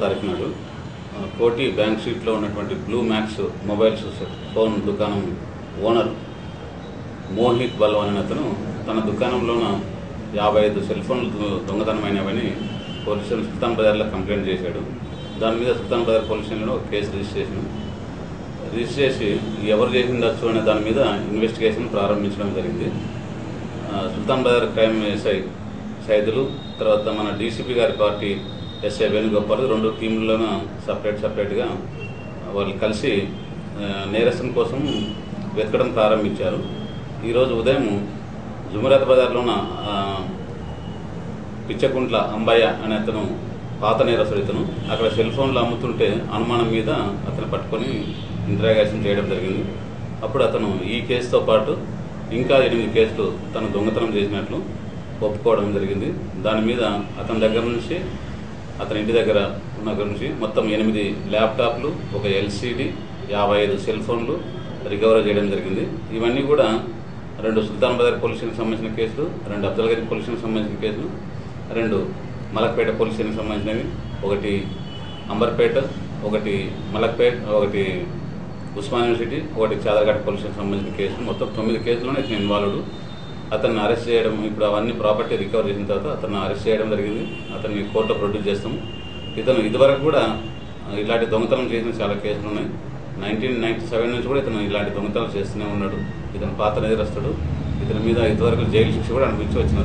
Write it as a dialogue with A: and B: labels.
A: తారీఖు నాడు కోటి బ్యాంక్ స్ట్రీట్లో ఉన్నటువంటి బ్లూ మ్యాక్స్ మొబైల్స్ ఫోన్ దుకాణం ఓనర్ మోహిత్ బల్వాన్ అనే అతను తన దుకాణంలోన 55 సెల్ ఫోన్లు దొంగతనమైనవని పోలీస్ స్టేషన్ సుల్తాన్ బజార్లో కంప్లైంట్ చేశాడు. దాని మీద సుల్తాన్ బజార్ పోలీస్ స్టేషన్లో ఒక కేసు రిజిస్టర్ చేసి ఎవరు చేసిండొచ్చు అనే దాని మీద ఇన్వెస్టిగేషన్ ప్రారంభించడం జరిగింది. సుల్తాన్ బజార్ క్రైమ్ ఎస్ఐ సైదులు, తర్వాత మన డీసీపీ గారి పార్టీ ఎస్ఐ వేణుగోపాల్ 2 టీంలను సపరేట్గా వాళ్ళు కలిసి నేరస్తుని కోసం వెతకడం ప్రారంభించారు. ఈరోజు ఉదయం జుమరాత్ బజార్లోన పిచ్చకుంట్ల అంబయ్య అనే అతను పాత నేరస్తుడు. ఇతను అక్కడ సెల్ ఫోన్లు అమ్ముతుంటే అనుమానం మీద అతను పట్టుకొని ఇంట్రాగేషన్ చేయడం జరిగింది. అప్పుడు అతను ఈ కేసుతో పాటు ఇంకా 8 కేసులు తను దొంగతనం చేసినట్లు ఒప్పుకోవడం జరిగింది. దాని మీద అతని దగ్గర నుంచి అతని ఇంటి దగ్గర ఉన్న గురించి మొత్తం 8 ల్యాప్టాప్లు, ఒక ఎల్సీడీ, 55 సెల్ ఫోన్లు రికవర్ చేయడం జరిగింది. ఇవన్నీ కూడా 2 సుల్తాన్ బజార్ పోలీస్ స్టేషన్కి సంబంధించిన కేసులు, 2 అఫ్జల్గంజ్ పోలీస్ స్టేషన్కి సంబంధించిన కేసులు, 2 మలక్పేట పోలీస్ స్టేషన్కి సంబంధించినవి, 1 అంబర్పేట, 1 మలక్పేట, 1 ఉస్మాన్ యూనివర్సిటీ, 1 చాదర్ఘాట్ పోలీస్ స్టేషన్కి సంబంధించిన కేసులు, మొత్తం 9 కేసులోనే ఇతను ఇన్వాల్వ్డ్. అతన్ని అరెస్ట్ చేయడం, ఇప్పుడు అవన్నీ ప్రాపర్టీ రికవర్ చేసిన తర్వాత అతన్ని అరెస్ట్ చేయడం జరిగింది. అతన్ని కోర్టులో ప్రొడ్యూస్ చేస్తాము. ఇతను ఇదివరకు కూడా ఇలాంటి దొంగతనం చేసిన చాలా కేసులు ఉన్నాయి. 1997 నుంచి కూడా ఇతను ఇలాంటి దొంగతనాలు చేస్తూనే ఉన్నాడు. ఇతను పాత నేరస్తుడు. ఇతని మీద ఇదివరకు జైలు శిక్ష కూడా అనిపించి వచ్చిన